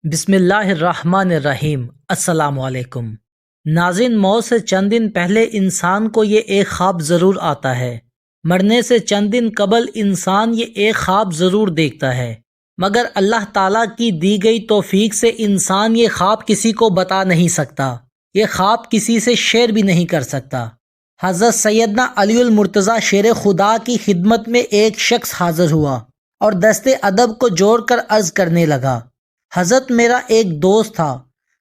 بسم اللہ الرحمن الرحیم۔ السلام علیکم ناظرین، موت سے چند دن پہلے انسان کو یہ ایک خواب ضرور آتا ہے۔ مرنے سے چند دن قبل انسان یہ ایک خواب ضرور دیکھتا ہے، مگر اللہ تعالیٰ کی دی گئی توفیق سے انسان یہ خواب کسی کو بتا نہیں سکتا، یہ خواب کسی سے شیئر بھی نہیں کر سکتا۔ حضرت سیدنا علی المرتضیٰ شیر خدا کی خدمت میں ایک شخص حاضر ہوا اور دست ادب کو جوڑ کر عرض کرنے لگا، حضرت میرا ایک دوست تھا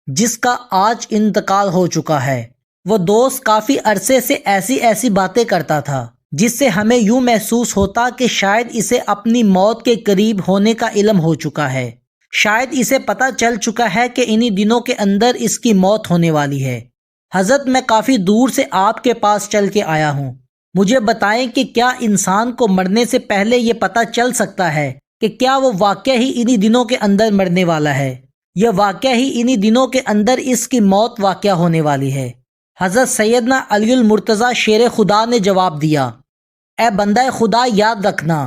جس کا آج انتقال ہو چکا ہے۔ وہ دوست کافی عرصے سے ایسی باتیں کرتا تھا جس سے ہمیں یوں محسوس ہوتا کہ شاید اسے اپنی موت کے قریب ہونے کا علم ہو چکا ہے، شاید اسے پتہ چل چکا ہے کہ انہی دنوں کے اندر اس کی موت ہونے والی ہے۔ حضرت میں کافی دور سے آپ کے پاس چل کے آیا ہوں، مجھے بتائیں کہ کیا انسان کو مرنے سے پہلے یہ پتہ چل سکتا ہے کہ کیا وہ واقعہ ہی انہی دنوں کے اندر مرنے والا ہے، یہ واقعہ ہی انہی دنوں کے اندر اس کی موت واقعہ ہونے والی ہے؟ حضرت سیدنا علی المرتضیٰ شیر خدا نے جواب دیا، اے بندہ خدا، یاد رکھنا،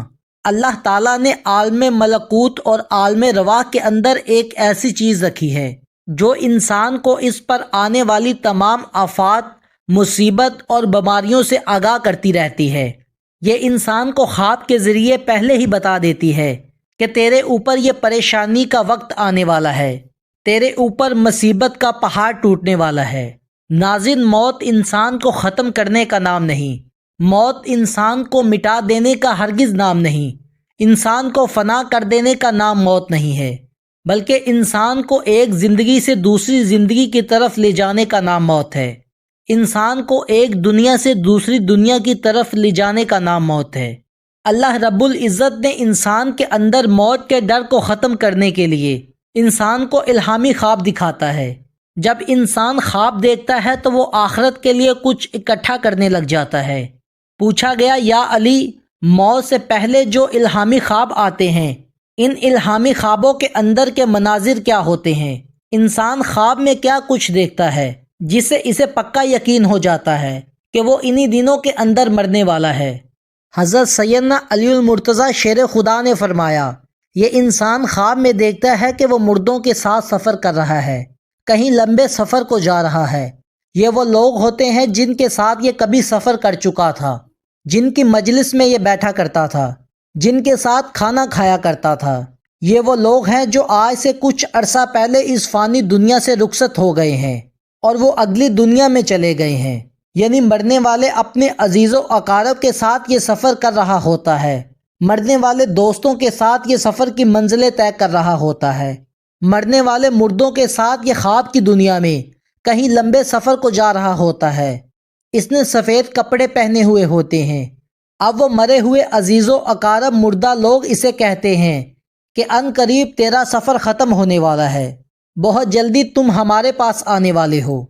اللہ تعالیٰ نے عالم ملکوت اور عالم رواح کے اندر ایک ایسی چیز رکھی ہے جو انسان کو اس پر آنے والی تمام آفات، مصیبت اور بیماریوں سے آگاہ کرتی رہتی ہے۔ یہ انسان کو خواب کے ذریعے پہلے ہی بتا دیتی ہے کہ تیرے اوپر یہ پریشانی کا وقت آنے والا ہے، تیرے اوپر مصیبت کا پہاڑ ٹوٹنے والا ہے۔ ناظرین، موت انسان کو ختم کرنے کا نام نہیں، موت انسان کو مٹا دینے کا ہرگز نام نہیں، انسان کو فنا کر دینے کا نام موت نہیں ہے، بلکہ انسان کو ایک زندگی سے دوسری زندگی کی طرف لے جانے کا نام موت ہے، انسان کو ایک دنیا سے دوسری دنیا کی طرف لے جانے کا نام موت ہے۔ اللہ رب العزت نے انسان کے اندر موت کے ڈر کو ختم کرنے کے لیے انسان کو الہامی خواب دکھاتا ہے۔ جب انسان خواب دیکھتا ہے تو وہ آخرت کے لیے کچھ اکٹھا کرنے لگ جاتا ہے۔ پوچھا گیا، یا علی، موت سے پہلے جو الہامی خواب آتے ہیں، ان الہامی خوابوں کے اندر کے مناظر کیا ہوتے ہیں؟ انسان خواب میں کیا کچھ دیکھتا ہے جس سے اسے پکا یقین ہو جاتا ہے کہ وہ انہی دنوں کے اندر مرنے والا ہے؟ حضرت سیدنا علی المرتضیٰ شیر خدا نے فرمایا، یہ انسان خواب میں دیکھتا ہے کہ وہ مردوں کے ساتھ سفر کر رہا ہے، کہیں لمبے سفر کو جا رہا ہے۔ یہ وہ لوگ ہوتے ہیں جن کے ساتھ یہ کبھی سفر کر چکا تھا، جن کی مجلس میں یہ بیٹھا کرتا تھا، جن کے ساتھ کھانا کھایا کرتا تھا۔ یہ وہ لوگ ہیں جو آج سے کچھ عرصہ پہلے اس فانی دنیا سے رخصت ہو گئے ہیں اور وہ اگلی دنیا میں چلے گئے ہیں۔ یعنی مرنے والے اپنے عزیز و اقارب کے ساتھ یہ سفر کر رہا ہوتا ہے، مرنے والے دوستوں کے ساتھ یہ سفر کی منزلیں طے کر رہا ہوتا ہے، مرنے والے مردوں کے ساتھ یہ خواب کی دنیا میں کہیں لمبے سفر کو جا رہا ہوتا ہے۔ اس نے سفید کپڑے پہنے ہوئے ہوتے ہیں۔ اب وہ مرے ہوئے عزیز و اقارب مردہ لوگ اسے کہتے ہیں کہ ان قریب تیرا سفر ختم ہونے والا ہے، بہت جلدی تم ہمارے پاس آنے والے ہو۔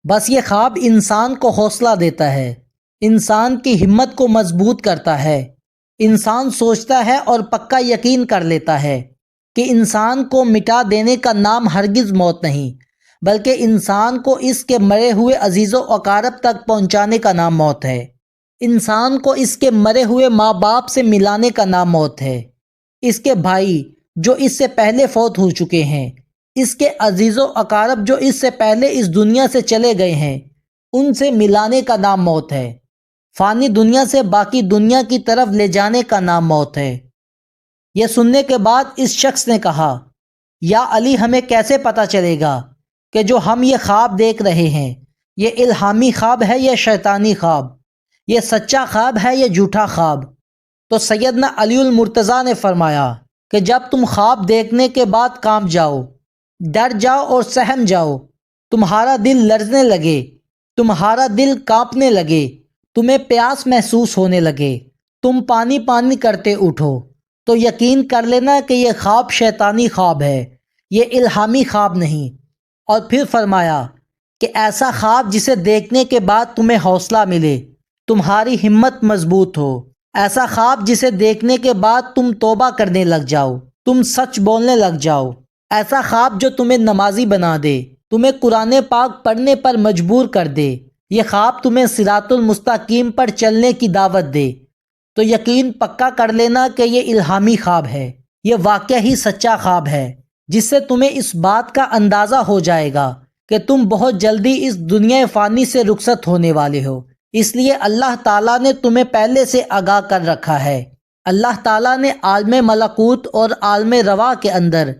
بس یہ خواب انسان کو حوصلہ دیتا ہے، انسان کی ہمت کو مضبوط کرتا ہے۔ انسان سوچتا ہے اور پکا یقین کر لیتا ہے کہ انسان کو مٹا دینے کا نام ہرگز موت نہیں، بلکہ انسان کو اس کے مرے ہوئے عزیز و اقارب تک پہنچانے کا نام موت ہے، انسان کو اس کے مرے ہوئے ماں باپ سے ملانے کا نام موت ہے، اس کے بھائی جو اس سے پہلے فوت ہو چکے ہیں، اس کے عزیز و اقارب جو اس سے پہلے اس دنیا سے چلے گئے ہیں، ان سے ملانے کا نام موت ہے، فانی دنیا سے باقی دنیا کی طرف لے جانے کا نام موت ہے۔ یہ سننے کے بعد اس شخص نے کہا، یا علی، ہمیں کیسے پتہ چلے گا کہ جو ہم یہ خواب دیکھ رہے ہیں یہ الہامی خواب ہے یا شیطانی خواب، یہ سچا خواب ہے یا جھوٹا خواب؟ تو سیدنا علی المرتضیٰ نے فرمایا کہ جب تم خواب دیکھنے کے بعد کانپ جاؤ، ڈر جاؤ اور سہم جاؤ، تمہارا دل لرزنے لگے، تمہارا دل کانپنے لگے، تمہیں پیاس محسوس ہونے لگے، تم پانی پانی کرتے اٹھو، تو یقین کر لینا کہ یہ خواب شیطانی خواب ہے، یہ الہامی خواب نہیں۔ اور پھر فرمایا کہ ایسا خواب جسے دیکھنے کے بعد تمہیں حوصلہ ملے، تمہاری ہمت مضبوط ہو، ایسا خواب جسے دیکھنے کے بعد تم توبہ کرنے لگ جاؤ، تم سچ بولنے لگ جاؤ، ایسا خواب جو تمہیں نمازی بنا دے، تمہیں قرآن پاک پڑھنے پر مجبور کر دے، یہ خواب تمہیں صراط المستقیم پر چلنے کی دعوت دے، تو یقین پکا کر لینا کہ یہ الہامی خواب ہے، یہ واقعہ ہی سچا خواب ہے۔ جس سے تمہیں اس بات کا اندازہ ہو جائے گا کہ تم بہت جلدی اس دنیا فانی سے رخصت ہونے والے ہو۔ اس لیے اللہ تعالیٰ نے تمہیں پہلے سے آگاہ کر رکھا ہے۔ اللہ تعالیٰ نے عالم ملکوت اور عالم رواح کے اندر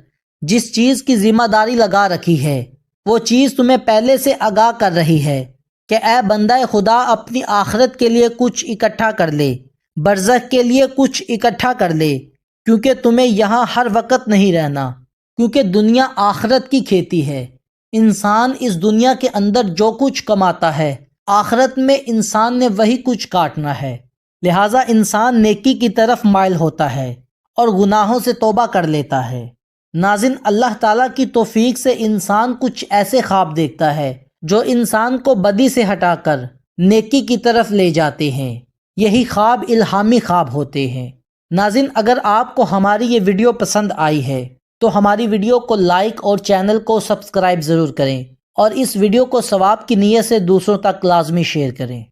جس چیز کی ذمہ داری لگا رکھی ہے وہ چیز تمہیں پہلے سے آگاہ کر رہی ہے کہ اے بندہ خدا اپنی آخرت کے لیے کچھ اکٹھا کر لے، برزخ کے لیے کچھ اکٹھا کر لے، کیونکہ تمہیں یہاں ہر وقت نہیں رہنا، کیونکہ دنیا آخرت کی کھیتی ہے۔ انسان اس دنیا کے اندر جو کچھ کماتا ہے آخرت میں انسان نے وہی کچھ کاٹنا ہے، لہٰذا انسان نیکی کی طرف مائل ہوتا ہے اور گناہوں سے توبہ کر لیتا ہے۔ ناظرین، اللہ تعالیٰ کی توفیق سے انسان کچھ ایسے خواب دیکھتا ہے جو انسان کو بدی سے ہٹا کر نیکی کی طرف لے جاتے ہیں۔ یہی خواب الہامی خواب ہوتے ہیں۔ ناظرین، اگر آپ کو ہماری یہ ویڈیو پسند آئی ہے تو ہماری ویڈیو کو لائک اور چینل کو سبسکرائب ضرور کریں، اور اس ویڈیو کو ثواب کی نیت سے دوسروں تک لازمی شیئر کریں۔